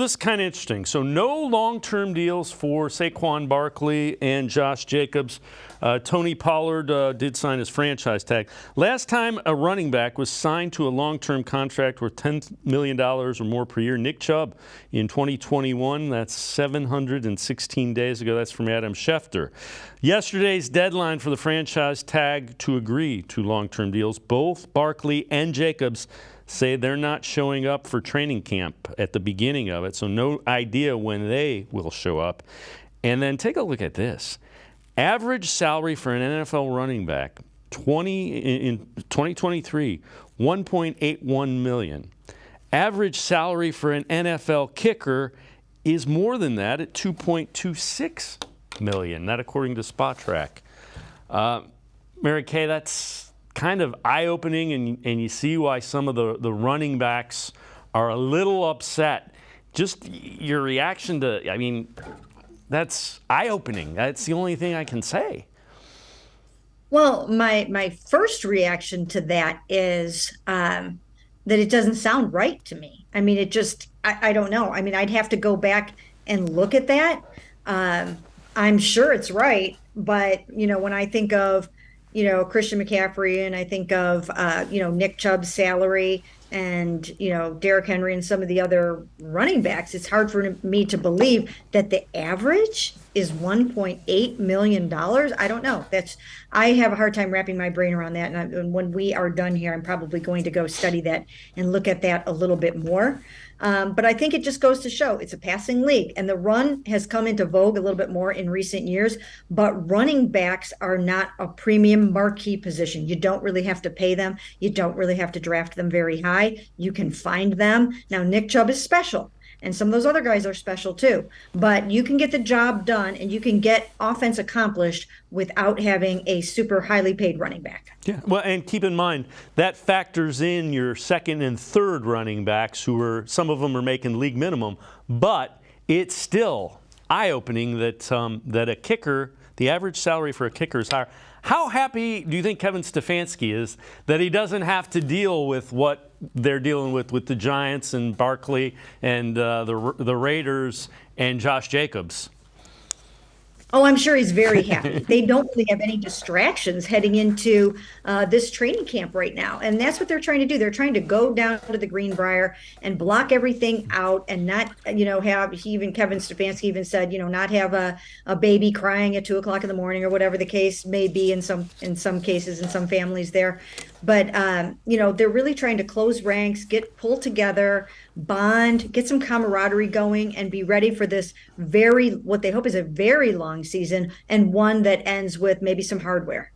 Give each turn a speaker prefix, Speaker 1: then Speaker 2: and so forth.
Speaker 1: this is kind of interesting. So no long-term deals for Saquon Barkley and Josh Jacobs. Tony Pollard did sign his franchise tag. Last time a running back was signed to a long-term contract worth $10 million or more per year, Nick Chubb in 2021. That's 716 days ago. That's from Adam Schefter. Yesterday's deadline for the franchise tag to agree to long-term deals. Both Barkley and Jacobs say they're not showing up for training camp at the beginning of it, so no idea when they will show up. And then take a look at this. Average salary for an NFL running back in 2023, $1.81 million. Average salary for an NFL kicker is more than that at $2.26 million, that according to SpotTrack. Mary Kay, that's kind of eye-opening, and you see why some of the running backs are a little upset. Just your reaction to, I mean, that's eye-opening. That's the only thing I can say.
Speaker 2: Well, my first reaction to that is that it doesn't sound right to me. I mean, I don't know. I mean, I'd have to go back and look at that. I'm sure it's right, but, when I think of, Christian McCaffrey and I think of, Nick Chubb's salary and, Derrick Henry and some of the other running backs, it's hard for me to believe that the average is $1.8 million. I don't know. I have a hard time wrapping my brain around that. And when we are done here, I'm probably going to go study that and look at that a little bit more. But I think it just goes to show it's a passing league, and the run has come into vogue a little bit more in recent years, but running backs are not a premium marquee position. You don't really have to pay them. You don't really have to draft them very high. You can find them. Now, Nick Chubb is special, and some of those other guys are special too, but you can get the job done and you can get offense accomplished without having a super highly paid running back.
Speaker 1: Yeah, well, and keep in mind, that factors in your second and third running backs some of them are making league minimum, but it's still eye-opening that a kicker, the average salary for a kicker is higher. How happy do you think Kevin Stefanski is that he doesn't have to deal with what they're dealing with the Giants and Barkley and the Raiders and Josh Jacobs?
Speaker 2: Oh, I'm sure he's very happy. They don't really have any distractions heading into this training camp right now. And that's what they're trying to do. They're trying to go down to the Greenbrier and block everything out and not, Kevin Stefanski even said, not have a baby crying at 2:00 in the morning or whatever the case may be in some cases, in some families there. But, they're really trying to close ranks, get pulled together, bond, get some camaraderie going, and be ready for this what they hope is a very long season, and one that ends with maybe some hardware.